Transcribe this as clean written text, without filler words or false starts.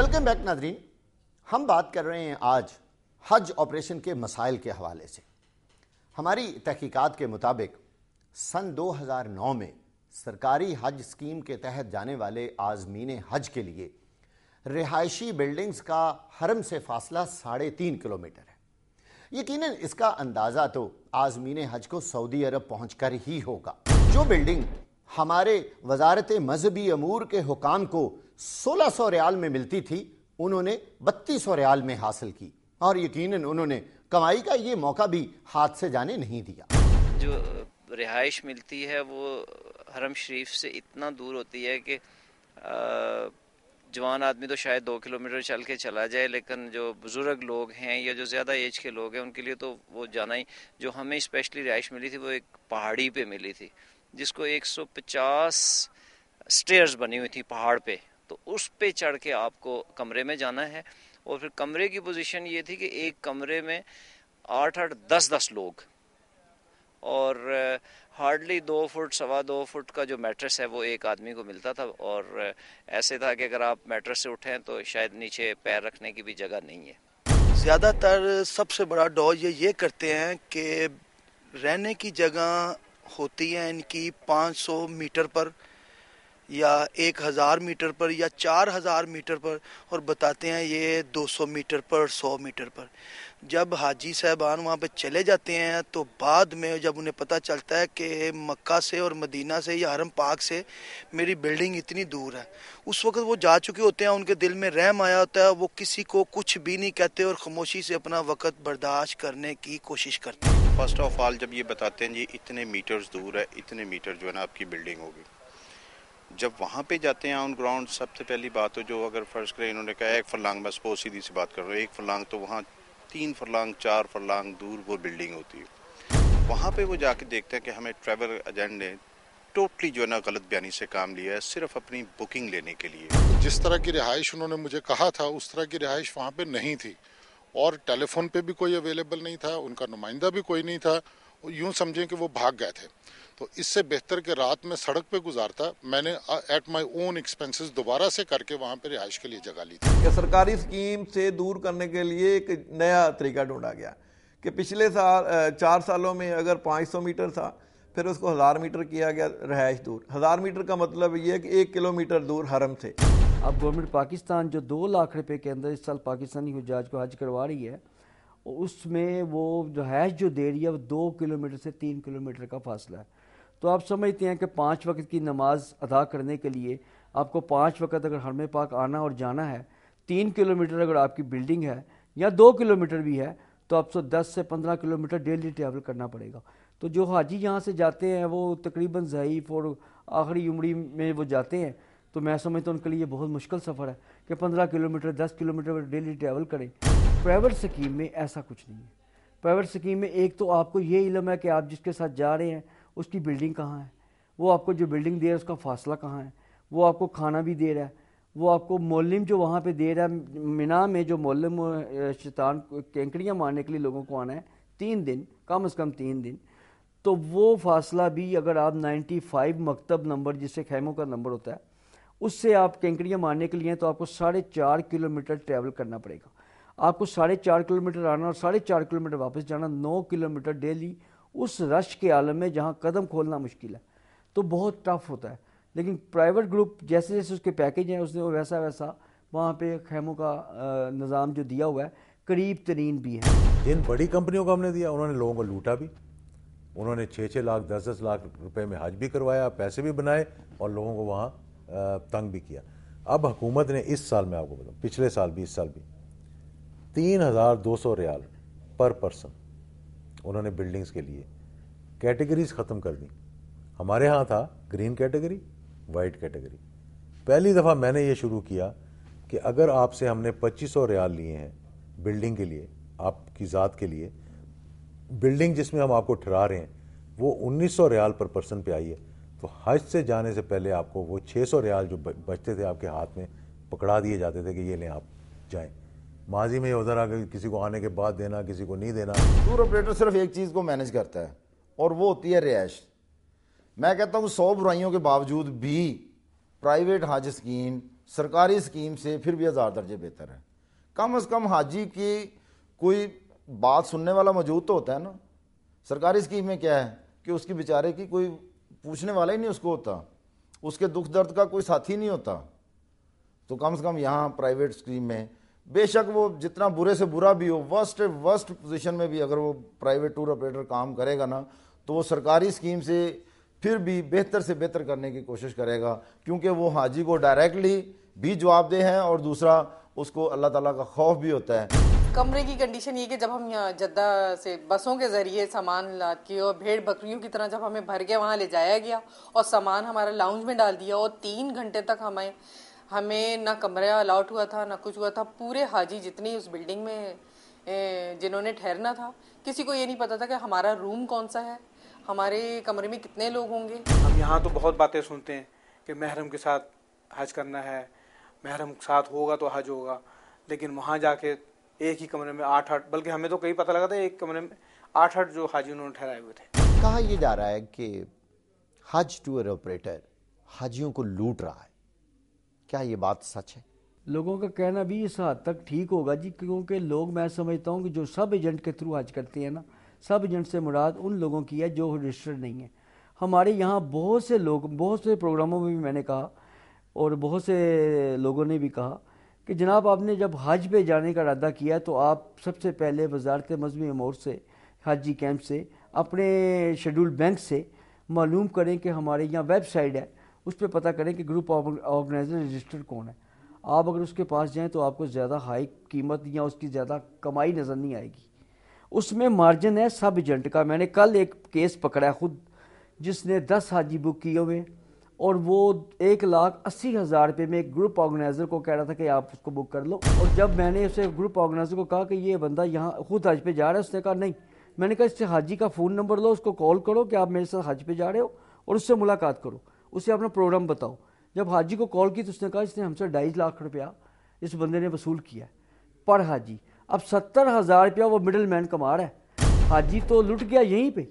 Welcome back ناظرین، ہم بات کر رہے ہیں آج حج آپریشن کے مسائل کے حوالے سے۔ ہماری تحقیقات کے مطابق سن 2009 میں سرکاری حج اسکیم کے تحت جانے والے عازمین حج کے لیے رہائشی بلڈنگز کا حرم سے فاصلہ 3.5 کلومیٹر ہے۔ یقیناً اس کا اندازہ تو عازمین حج کو سعودی عرب پہنچ کر ہی ہوگا۔ جو بلڈنگ ہمارے وزارت مذہبی امور کے حکام کو 1600 ریال میں ملتی تھی، انہوں نے 3200 ریال میں حاصل کی، اور یقیناً انہوں نے کمائی کا یہ موقع بھی ہاتھ سے جانے نہیں دیا۔ جو رہائش ملتی ہے وہ حرم شریف سے اتنا دور ہوتی ہے کہ جوان آدمی تو شاید 2 کلومیٹر چل کے چلا جائے، لیکن جو بزرگ لوگ ہیں یا جو زیادہ ایج کے لوگ ہیں ان کے لیے تو وہ جانا ہی۔ جو ہمیں اسپیشلی رہائش ملی تھی وہ ایک پہاڑی پہ ملی تھی، جس کو 150 سٹیئرز بنی ہوئی تھی پہاڑ پہ، تو اس پہ چڑھ کے آپ کو کمرے میں جانا ہے۔ اور پھر کمرے کی پوزیشن یہ تھی کہ ایک کمرے میں 8-8 10-10 لوگ، اور ہارڈلی 2 فٹ 2.25 فٹ کا جو میٹرس ہے وہ ایک آدمی کو ملتا تھا، اور ایسے تھا کہ اگر آپ میٹرس سے اٹھیں تو شاید نیچے پیر رکھنے کی بھی جگہ نہیں ہے۔ زیادہ تر سب سے بڑا ڈاؤ یہ کرتے ہیں کہ رہنے کی جگہ ہوتی ہے ان کی 500 میٹر پر یا 1000 میٹر پر یا 4000 میٹر پر، اور بتاتے ہیں یہ 200 میٹر پر 100 میٹر پر۔ جب حاجی صاحبان وہاں پہ چلے جاتے ہیں تو بعد میں جب انہیں پتہ چلتا ہے کہ مکہ سے اور مدینہ سے یا حرم پاک سے میری بلڈنگ اتنی دور ہے، اس وقت وہ جا چکے ہوتے ہیں، ان کے دل میں رحم آیا ہوتا ہے، وہ کسی کو کچھ بھی نہیں کہتے اور خاموشی سے اپنا وقت برداشت کرنے کی کوشش کرتے ہیں۔ فرسٹ آف آل جب یہ بتاتے ہیں جی اتنے میٹرز دور ہے، اتنے میٹر جو ہے نا آپ کی بلڈنگ ہوگی، جب وہاں پہ جاتے ہیں آن گراؤنڈ، سب سے پہلی بات تو جو اگر فرض کریں انہوں نے کہا 1 فرلانگ، میں سپوز سیدھی سی بات کر رہا ہوں، 1 فرلانگ تو وہاں 3 فرلانگ 4 فرلانگ دور وہ بلڈنگ ہوتی ہے۔ وہاں پہ وہ جا کے دیکھتے ہیں کہ ہمیں ٹریول ایجنٹ نے ٹوٹلی جو ہے نا غلط بیانی سے کام لیا ہے، صرف اپنی بکنگ لینے کے لیے۔ جس طرح کی رہائش انہوں نے مجھے کہا تھا اس طرح کی رہائش وہاں پہ نہیں تھی، اور ٹیلی فون پہ بھی کوئی اویلیبل نہیں تھا، ان کا نمائندہ بھی کوئی نہیں تھا، یوں سمجھیں کہ وہ بھاگ گئے تھے۔ تو اس سے بہتر کہ رات میں سڑک پہ گزارتا، میں نے ایٹ مائی اون ایکسپینسز دوبارہ سے کر کے وہاں پہ رہائش کے لیے جگہ لی تھی۔ کہ سرکاری اسکیم سے دور کرنے کے لیے ایک نیا طریقہ ڈھونڈا گیا کہ پچھلے سال 4 سالوں میں اگر 500 میٹر تھا، پھر اس کو 1000 میٹر کیا گیا رہائش دور۔ 1000 میٹر کا مطلب یہ ہے کہ 1 کلومیٹر دور حرم سے۔ اب گورنمنٹ پاکستان جو 2 لاکھ روپے کے اندر اس سال پاکستانی حجاج کو حج کروا رہی ہے، اس میں وہ رہائش جو دے رہی ہے وہ 2 کلومیٹر سے 3 کلومیٹر کا فاصلہ ہے۔ تو آپ سمجھتے ہیں کہ 5 وقت کی نماز ادا کرنے کے لیے آپ کو 5 وقت اگر حرم پاک آنا اور جانا ہے، 3 کلومیٹر اگر آپ کی بلڈنگ ہے یا 2 کلومیٹر بھی ہے تو آپ کو 10 سے 15 کلومیٹر ڈیلی ٹریول کرنا پڑے گا۔ تو جو حاجی یہاں سے جاتے ہیں وہ تقریباً ضعیف اور آخری عمری میں وہ جاتے ہیں، تو میں سمجھتا ہوں ان کے لیے بہت مشکل سفر ہے کہ 15 کلومیٹر 10 کلومیٹر ڈیلی ٹریول کریں۔ پرائیویٹ سکیم میں ایسا کچھ نہیں ہے۔ پرائیویٹ سکیم میں ایک تو آپ کو یہ علم ہے کہ آپ جس کے ساتھ جا رہے ہیں اس کی بلڈنگ کہاں ہے، وہ آپ کو جو بلڈنگ دے رہا ہے اس کا فاصلہ کہاں ہے، وہ آپ کو کھانا بھی دے رہا ہے، وہ آپ کو مولم جو وہاں پہ دے رہا ہے۔ مینا میں جو مولم شیطان کینکڑیاں مارنے کے لیے لوگوں کو آنا ہے 3 دن، کم از کم 3 دن، تو وہ فاصلہ بھی اگر آپ 95 مکتب نمبر جس سے خیموں کا نمبر ہوتا ہے اس سے آپ کینکڑیاں مارنے کے لیے تو آپ کو 4.5 کلومیٹر ٹریول کرنا پڑے گا۔ آپ کو 4.5 کلومیٹر آنا اور 4.5 کلومیٹر واپس جانا، 9 کلومیٹر ڈیلی اس رش کے عالم میں جہاں قدم کھولنا مشکل ہے، تو بہت ٹف ہوتا ہے۔ لیکن پرائیویٹ گروپ جیسے جیسے اس کے پیکیج ہیں اس نے ویسا ویسا وہاں پہ خیموں کا نظام جو دیا ہوا ہے قریب ترین بھی ہے۔ جن بڑی کمپنیوں کو ہم نے دیا انہوں نے لوگوں کو لوٹا بھی، انہوں نے 6-6 لاکھ 10-10 لاکھ روپے میں حج بھی کروایا، پیسے بھی بنائے اور لوگوں کو وہاں تنگ بھی کیا۔ اب حکومت نے اس سال، میں آپ کو بتاؤں پچھلے سال بھی اس سال بھی 3200 ریال پر پرسن انہوں نے بلڈنگز کے لیے کیٹیگریز ختم کر دیں۔ ہمارے ہاں تھا گرین کیٹیگری، وائٹ کیٹیگری۔ پہلی دفعہ میں نے یہ شروع کیا کہ اگر آپ سے ہم نے 2500 ریال لیے ہیں بلڈنگ کے لیے، آپ کی ذات کے لیے، بلڈنگ جس میں ہم آپ کو ٹھہرا رہے ہیں وہ 1900 ریال پر پرسن پہ آئی ہے، تو حج سے جانے سے پہلے آپ کو وہ 600 ریال جو بچتے تھے آپ کے ہاتھ میں پکڑا دیے جاتے تھے کہ یہ لیں آپ جائیں۔ ماضی میں یہ ہوتا رہا کہ کسی کو آنے کے بعد دینا، کسی کو نہیں دینا۔ ٹور آپریٹر صرف ایک چیز کو مینج کرتا ہے اور وہ ہوتی ہے رہائش۔ میں کہتا ہوں 100 برائیوں کے باوجود بھی پرائیویٹ حج اسکیم سرکاری اسکیم سے پھر بھی 1000 درجے بہتر ہے. کم از کم حاجی کی کوئی بات سننے والا موجود تو ہوتا ہے نا. سرکاری اسکیم میں کیا ہے کہ اس کی بیچارے کی کوئی پوچھنے والا ہی نہیں اس کو ہوتا, اس کے دکھ درد کا کوئی ساتھی نہیں ہوتا. تو کم سے کم یہاں پرائیویٹ اسکیم میں بے شک وہ جتنا برے سے برا بھی ہو, ورسٹ پوزیشن میں بھی اگر وہ پرائیویٹ ٹور آپریٹر کام کرے گا نا, تو وہ سرکاری اسکیم سے پھر بھی بہتر سے بہتر کرنے کی کوشش کرے گا, کیونکہ وہ حاجی کو ڈائریکٹلی بھی جواب دہ ہیں, اور دوسرا اس کو اللہ تعالیٰ کا خوف بھی ہوتا ہے. کمرے کی کنڈیشن یہ کہ جب ہم یہاں جدہ سے بسوں کے ذریعے سامان لاد کے اور بھیڑ بکریوں کی طرح جب ہمیں بھر کے وہاں لے جایا گیا اور سامان ہمارا لاؤنج میں ڈال دیا, اور 3 گھنٹے تک ہمیں نہ کمرہ الاٹ ہوا تھا نہ کچھ ہوا تھا. پورے حاجی جتنی اس بلڈنگ میں جنہوں نے ٹھہرنا تھا, کسی کو یہ نہیں پتا تھا کہ ہمارا روم کون سا ہے, ہمارے کمرے میں کتنے لوگ ہوں گے. ہم یہاں تو بہت باتیں سنتے ہیں کہ محرم کے ساتھ حج کرنا ہے, محرم ساتھ ہوگا تو حج ہوگا, لیکن وہاں جا کے ایک ہی کمرے میں 8 بلکہ ہمیں تو کہیں پتہ لگا تھا ایک کمرے میں 8 جو حاجی انہوں نے ٹھہرائے ہوئے تھے. کہا یہ جا رہا ہے کہ حج ٹور آپریٹر حاجیوں کو لوٹ رہا ہے, کیا یہ بات سچ ہے؟ لوگوں کا کہنا بھی اس حد تک ٹھیک ہوگا جی, کیونکہ لوگ, میں سمجھتا ہوں کہ جو سب ایجنٹ کے تھرو حج کرتے ہیں نا, سب ایجنٹ سے مراد ان لوگوں کی ہے جو رجسٹرڈ نہیں ہے. ہمارے یہاں بہت سے لوگ, بہت سے پروگراموں میں بھی میں نے کہا اور بہت سے لوگوں نے بھی کہا کہ جناب آپ نے جب حج پہ جانے کا ارادہ کیا تو آپ سب سے پہلے وزارت مذہبی امور سے, حاجی کیمپ سے, اپنے شیڈول بینک سے معلوم کریں کہ ہمارے یہاں ویب سائٹ ہے, اس پہ پتہ کریں کہ گروپ آرگنائزر رجسٹرڈ کون ہے. آپ اگر اس کے پاس جائیں تو آپ کو زیادہ ہائی قیمت یا اس کی زیادہ کمائی نظر نہیں آئے گی. اس میں مارجن ہے سب ایجنٹ کا. میں نے کل ایک کیس پکڑا ہے خود, جس نے 10 حاجی بک کیے ہوئے, اور وہ 1,80,000 روپے میں ایک گروپ آرگنائزر کو کہہ رہا تھا کہ آپ اس کو بک کر لو. اور جب میں نے اسے گروپ آرگنائزر کو کہا کہ یہ بندہ یہاں خود حج پہ جا رہا ہے, اس نے کہا نہیں. میں نے کہا اس سے حاجی کا فون نمبر لو, اس کو کال کرو کہ آپ میرے ساتھ حج پہ جا رہے ہو, اور اس سے ملاقات کرو, اسے اپنا پروگرام بتاؤ. جب حاجی کو کال کی تو اس نے کہا اس نے ہم سے 2.5 لاکھ روپیہ اس بندے نے وصول کیا ہے پر حاجی. اب 70,000 روپیہ وہ مڈل مین کما رہا ہے, حاجی تو لٹ گیا یہیں پہ.